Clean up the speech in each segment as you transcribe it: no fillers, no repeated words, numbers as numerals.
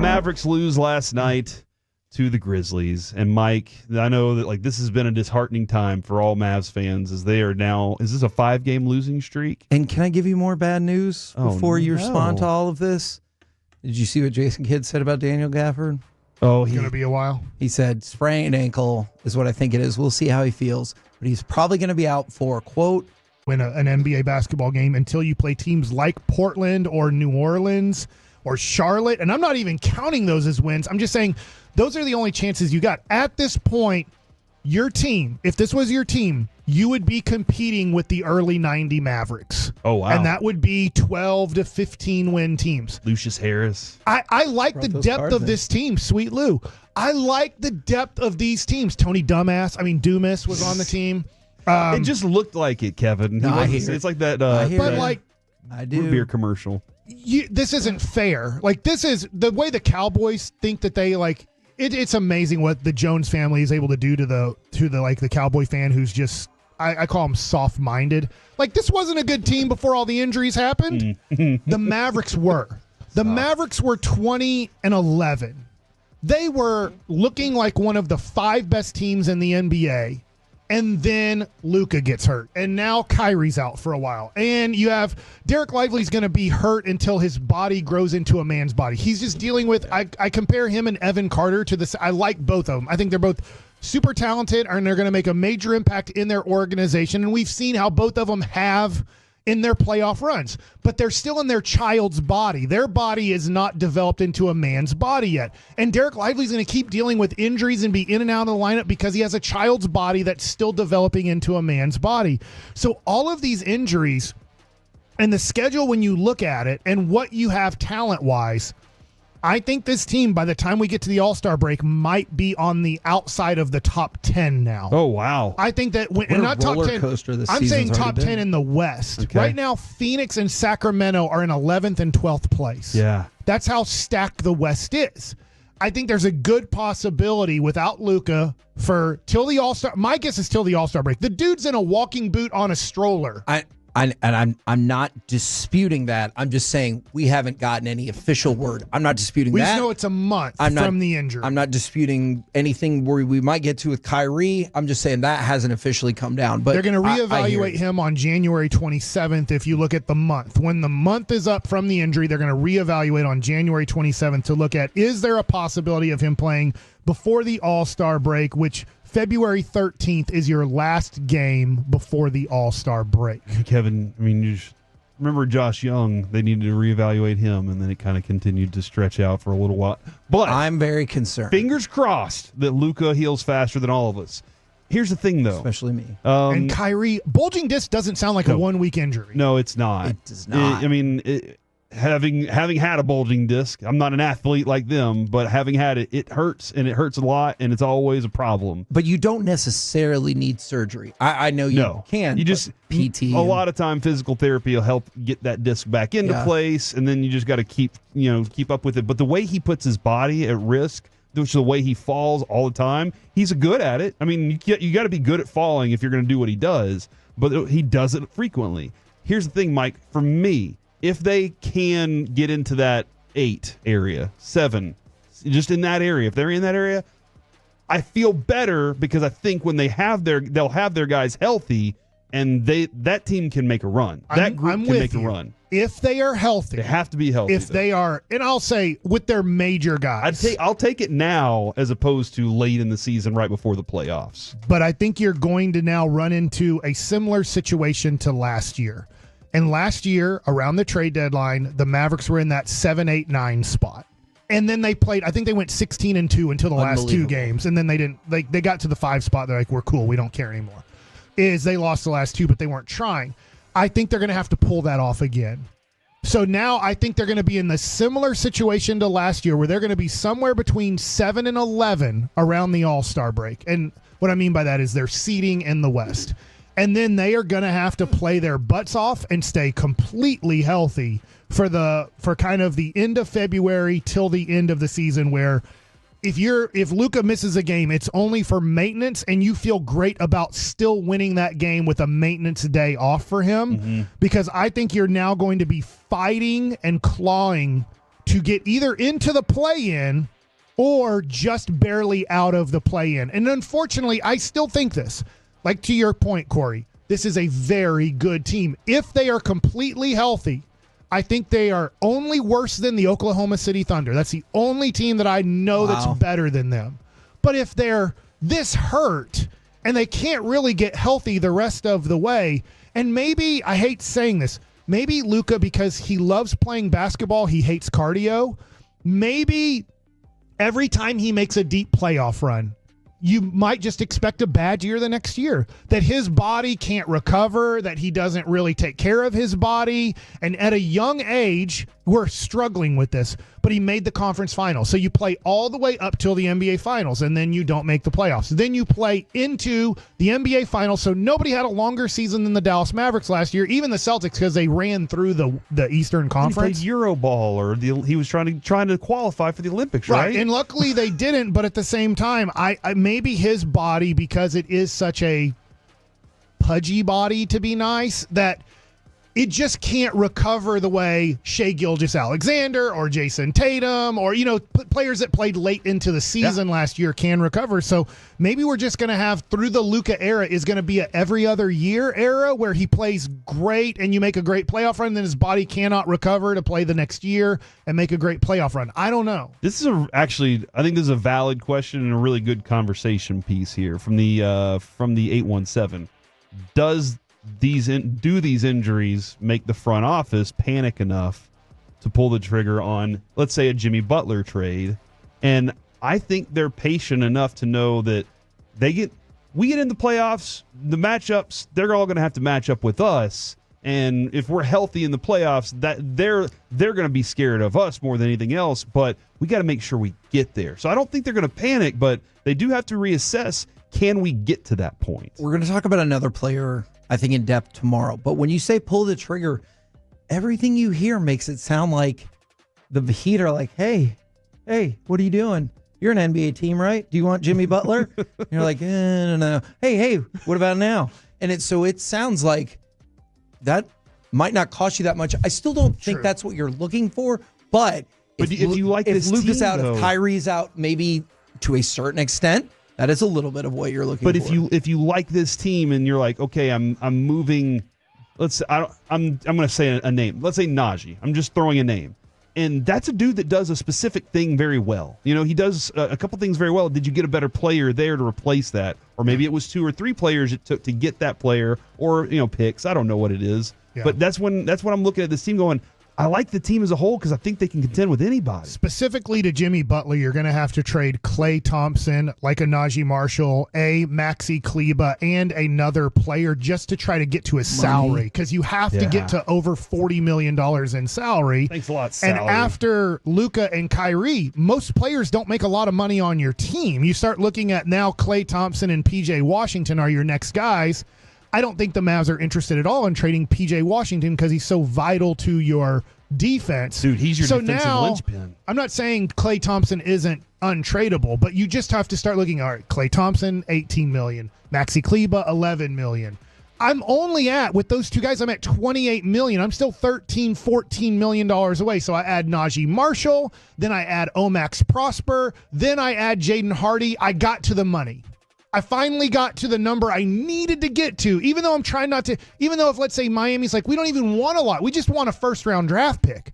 Mavericks lose last night to the Grizzlies. And Mike, I know that this has been a disheartening time for all Mavs fans as they are now. Is this a 5-game losing streak? And can I give you more bad news before you respond to all of this? Did you see what Jason Kidd said about Daniel Gafford? Oh, he's going to be a while. He said sprained ankle is what I think it is. We'll see how he feels. But he's probably going to be out for, quote, win an NBA basketball game until you play teams like Portland or New Orleans or Charlotte. And I'm not even counting those as wins. I'm just saying those are the only chances you got. At this point, your team, if this was your team, you would be competing with the early 90 Mavericks. Oh, wow. And that would be 12 to 15 win teams. Lucius Harris. I like the depth of this team, Sweet Lou. I like the depth of these teams. Tony Dumas was on the team. It just looked like it, Kevin. It's like that I do. beer commercial. This isn't fair. This is the way the Cowboys think that they it's amazing what the Jones family is able to do to the Cowboy fan who's just I call them soft-minded. This wasn't a good team before all the injuries happened. The Mavericks were. The Mavericks were 20-11. They were looking like one of the 5 best teams in the NBA. And then Luka gets hurt. And now Kyrie's out for a while. And you have Derek Lively's going to be hurt until his body grows into a man's body. He's just dealing with, I compare him and Evan Carter to this. I like both of them. I think they're both super talented and they're going to make a major impact in their organization. And we've seen how both of them have in their playoff runs. But they're still in their child's body. Their body is not developed into a man's body yet. And Derek Lively's going to keep dealing with injuries and be in and out of the lineup because he has a child's body that's still developing into a man's body. So all of these injuries and the schedule when you look at it and what you have talent-wise, I think this team, by the time we get to the All-Star break, might be on the outside of the top 10 now. Oh, wow. I think that and not top 10. I'm saying top 10 in the West. Okay. Right now, Phoenix and Sacramento are in 11th and 12th place. Yeah. That's how stacked the West is. I think there's a good possibility without Luka till the All-Star. My guess is till the All-Star break. The dude's in a walking boot on a stroller. I'm not disputing that. I'm just saying we haven't gotten any official word. I'm not disputing that. We just know it's a month from the injury. I'm not disputing anything where we might get to with Kyrie. I'm just saying that hasn't officially come down. But they're going to reevaluate him on January 27th if you look at the month. When the month is up from the injury, they're going to reevaluate on January 27th to look at, is there a possibility of him playing before the All-Star break, which February 13th is your last game before the All-Star break. Kevin, you just remember Josh Young. They needed to reevaluate him, and then it kind of continued to stretch out for a little while. But I'm very concerned. Fingers crossed that Luka heals faster than all of us. Here's the thing, though. Especially me. And Kyrie, bulging disc doesn't sound like a one-week injury. No, it's not. It does not. Having had a bulging disc, I'm not an athlete like them, but having had it, it hurts, and it hurts a lot, and it's always a problem. But you don't necessarily need surgery. I know you can. You just PT. A lot of time, physical therapy will help get that disc back into place, and then you just got to keep up with it. But the way he puts his body at risk, which is the way he falls all the time, he's good at it. You got to be good at falling if you're going to do what he does, but he does it frequently. Here's the thing, Mike. For me, if they can get into that 8 area, 7, just in that area, if they're in that area, I feel better because I think when they'll have their guys healthy, and that team can make a run. That group can make a run. If they are healthy. They have to be healthy. If they are, and I'll say with their major guys. I'll take it now as opposed to late in the season right before the playoffs. But I think you're going to now run into a similar situation to last year. And last year, around the trade deadline, the Mavericks were in that 7, 8, 9 spot. And then they played, I think they went 16-2 until the last 2 games. And then they didn't, they got to the 5 spot. They're like, we're cool. We don't care anymore. They lost the last 2, but they weren't trying. I think they're going to have to pull that off again. So now I think they're going to be in the similar situation to last year where they're going to be somewhere between 7 and 11 around the All-Star break. And what I mean by that is they're seeding in the West. And then they are going to have to play their butts off and stay completely healthy for kind of the end of February till the end of the season, where if Luka misses a game, it's only for maintenance, and you feel great about still winning that game with a maintenance day off for him, because I think you're now going to be fighting and clawing to get either into the play-in or just barely out of the play-in. And unfortunately, I still think this. Like to your point, Corey, this is a very good team. If they are completely healthy, I think they are only worse than the Oklahoma City Thunder. That's the only team that I know that's better than them. But if they're this hurt and they can't really get healthy the rest of the way, and maybe, I hate saying this, maybe Luka, because he loves playing basketball, he hates cardio, maybe every time he makes a deep playoff run, you might just expect a bad year the next year, that his body can't recover, that he doesn't really take care of his body. And at a young age, we're struggling with this, but he made the conference finals. So you play all the way up till the NBA finals, and then you don't make the playoffs. Then you play into the NBA finals. So nobody had a longer season than the Dallas Mavericks last year, even the Celtics, because they ran through the Eastern Conference. He played Euroball, or he was trying to qualify for the Olympics, right? And luckily they didn't, but at the same time, I maybe his body, because it is such a pudgy body, to be nice, that it just can't recover the way Shai Gilgeous-Alexander or Jason Tatum or, players that played late into the season last year can recover. So maybe we're just going to have, through the Luka era, is going to be a every other year era where he plays great and you make a great playoff run, and then his body cannot recover to play the next year and make a great playoff run. I don't know. This is I think this is a valid question and a really good conversation piece here from the 817. Do these injuries make the front office panic enough to pull the trigger on, let's say, a Jimmy Butler trade? And I think they're patient enough to know that we get in the playoffs, the matchups, they're all going to have to match up with us. And if we're healthy in the playoffs, that they're going to be scared of us more than anything else. But we got to make sure we get there. So I don't think they're going to panic, but they do have to reassess. Can we get to that point? We're going to talk about another player, I think, in depth tomorrow. But when you say pull the trigger, everything you hear makes it sound like the Heat are like, hey, what are you doing? You're an NBA team, right? Do you want Jimmy Butler? And you're like, no. Hey, what about now? And it sounds like that might not cost you that much. I still don't think that's what you're looking for. But if you like if this Luka's team, out, though, if Kyrie's out, maybe to a certain extent, that is a little bit of what you're looking for. But if you like this team and you're like, okay, I'm moving. I'm going to say a name. Let's say Najee. I'm just throwing a name, and that's a dude that does a specific thing very well. He does a couple things very well. Did you get a better player there to replace that, or maybe it was 2 or 3 players it took to get that player, or picks? I don't know what it is, but that's when I'm looking at this team going, I like the team as a whole because I think they can contend with anybody. Specifically to Jimmy Butler, you're going to have to trade Klay Thompson, like a Najee Marshall, a Maxi Kleba, and another player just to try to get to his salary, because you have to get to over $40 million in salary. Thanks a lot, salary. And after Luka and Kyrie, most players don't make a lot of money on your team. You start looking at now Klay Thompson and PJ Washington are your next guys. I don't think the Mavs are interested at all in trading P.J. Washington because he's so vital to your defense. Dude, he's your defensive now, linchpin. I'm not saying Klay Thompson isn't untradeable, but you just have to start looking, all right, Klay Thompson, $18 million. Maxi Kleba, $11 million. I'm only with those two guys, I'm at $28 million. I'm still $13, $14 million away. So I add Najee Marshall, then I add Omax Prosper, then I add Jaden Hardy. I got to the money. I finally got to the number I needed to get to, even though I'm trying not to, even though if, let's say, Miami's like, we don't even want a lot. We just want a first-round draft pick.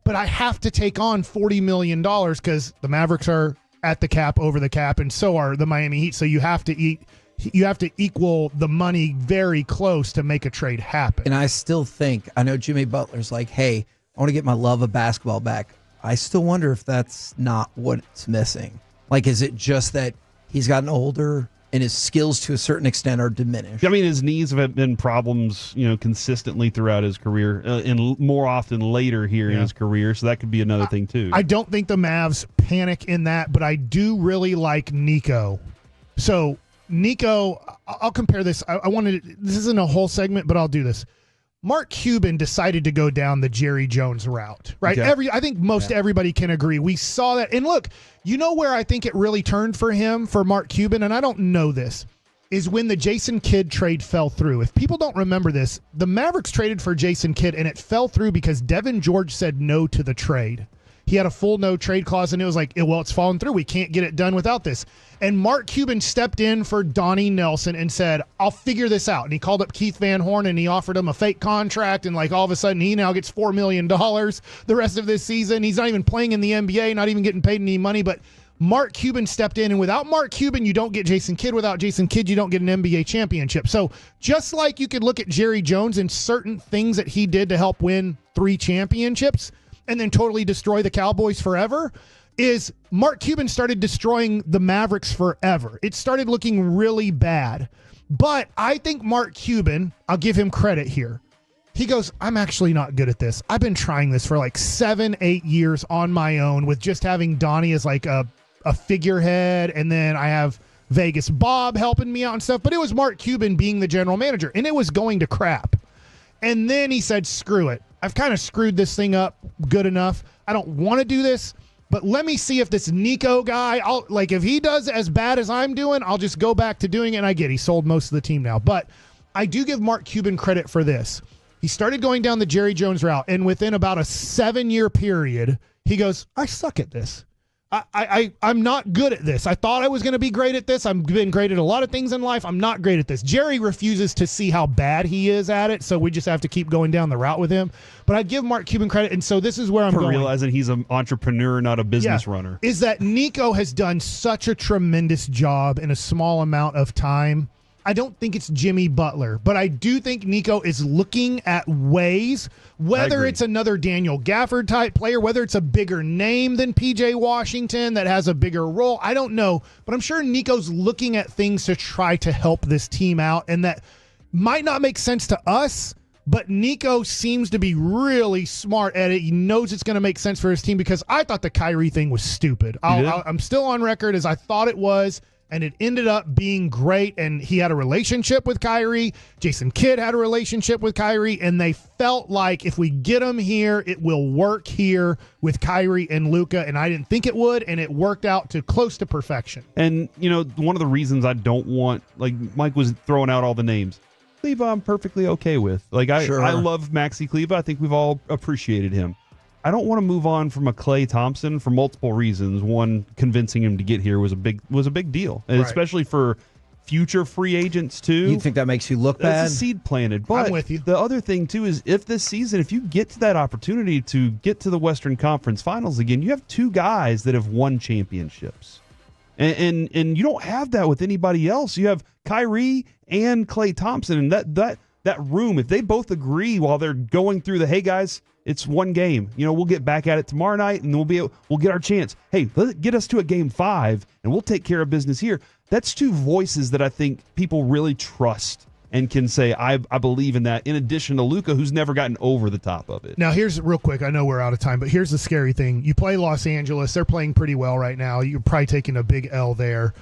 But I have to take on $40 million because the Mavericks are at the cap, over the cap, and so are the Miami Heat. So you have to equal the money very close to make a trade happen. And I still think, I know Jimmy Butler's like, hey, I want to get my love of basketball back. I still wonder if that's not what's missing. Like, is it just that he's gotten older and his skills to a certain extent are diminished? I mean, his knees have been problems, consistently throughout his career, and more often later here in his career. So that could be another thing too. I don't think the Mavs panic in that, but I do really like Nico. So Nico, I'll compare this. This isn't a whole segment, but I'll do this. Mark Cuban decided to go down the Jerry Jones route, right? Okay. I think most everybody can agree. We saw that. And look, where I think it really turned for him, for Mark Cuban, and I don't know this, is when the Jason Kidd trade fell through. If people don't remember this, the Mavericks traded for Jason Kidd, and it fell through because Devin George said no to the trade. he had a full no trade clause, and it was like, well, it's fallen through. We can't get it done without this. And Mark Cuban stepped in for Donnie Nelson and said, I'll figure this out. And he called up Keith Van Horn and he offered him a fake contract. And like all of a sudden he now gets $4 million the rest of this season. He's not even playing in the NBA, not even getting paid any money. But Mark Cuban stepped in, and without Mark Cuban, you don't get Jason Kidd. Without Jason Kidd, you don't get an NBA championship. So just like you could look at Jerry Jones and certain things that he did to help win 3 championships and then totally destroy the Cowboys forever, is Mark Cuban started destroying the Mavericks forever. It started looking really bad. But I think Mark Cuban, I'll give him credit here. He goes, I'm actually not good at this. I've been trying this for like 7-8 years on my own with just having Donnie as like a figurehead, and then I have Vegas Bob helping me out and stuff. But it was Mark Cuban being the general manager, and it was going to crap. And then he said, screw it. I've kind of screwed this thing up good enough. I don't want to do this. But let me see if this Nico guy, if he does as bad as I'm doing, I'll just go back to doing it. And I get he sold most of the team now. But I do give Mark Cuban credit for this. He started going down the Jerry Jones route, and within about a 7-year period, he goes, I suck at this. I'm not good at this. I thought I was going to be great at this. I've been great at a lot of things in life. I'm not great at this. Jerry refuses to see how bad he is at it, so we just have to keep going down the route with him. But I give Mark Cuban credit, and so this is where I'm going. Realizing he's an entrepreneur, not a business runner. Is that Nico has done such a tremendous job in a small amount of time. I don't think it's Jimmy Butler, but I do think Nico is looking at ways, whether it's another Daniel Gafford type player, whether it's a bigger name than PJ Washington that has a bigger role. I don't know, but I'm sure Nico's looking at things to try to help this team out, and that might not make sense to us, but Nico seems to be really smart at it. He knows it's going to make sense for his team, because I thought the Kyrie thing was stupid. I'm still on record as I thought it was. And it ended up being great, and he had a relationship with Kyrie. Jason Kidd had a relationship with Kyrie, and they felt like if we get him here, it will work here with Kyrie and Luka, and I didn't think it would, and it worked out to close to perfection. And, one of the reasons I don't want, like Mike was throwing out all the names, Kleba I'm perfectly okay with. Like, I love Maxi Kleba. I think we've all appreciated him. I don't want to move on from a Klay Thompson for multiple reasons. One, convincing him to get here was a big deal, and especially for future free agents too. You think that makes you look bad? That's a seed planted. But I'm with you. The other thing too is if this season, if you get to that opportunity to get to the Western Conference Finals again, you have 2 guys that have won championships, and you don't have that with anybody else. You have Kyrie and Klay Thompson, and that room, if they both agree while they're going through the, hey guys, it's one game. We'll get back at it tomorrow night, and we'll get our chance. Hey, get us to a game 5, and we'll take care of business here. That's 2 voices that I think people really trust and can say, I believe in that, in addition to Luka, who's never gotten over the top of it. Now, here's real quick. I know we're out of time, but here's the scary thing. You play Los Angeles. They're playing pretty well right now. You're probably taking a big L there.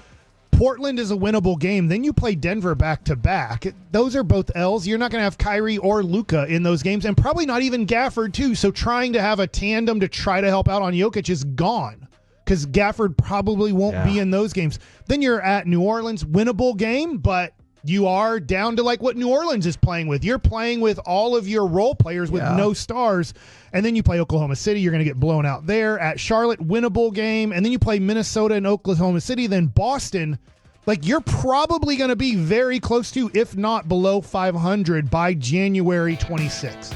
Portland is a winnable game. Then you play Denver back-to-back. Those are both L's. You're not going to have Kyrie or Luka in those games, and probably not even Gafford, too. So trying to have a tandem to try to help out on Jokic is gone, because Gafford probably won't be in those games. Then you're at New Orleans, winnable game, but you are down to like what New Orleans is playing with. You're playing with all of your role players with no stars. And then you play Oklahoma City. You're going to get blown out there. At Charlotte, winnable game. And then you play Minnesota and Oklahoma City. Then Boston, like you're probably going to be very close to, if not below 500 by January 26th.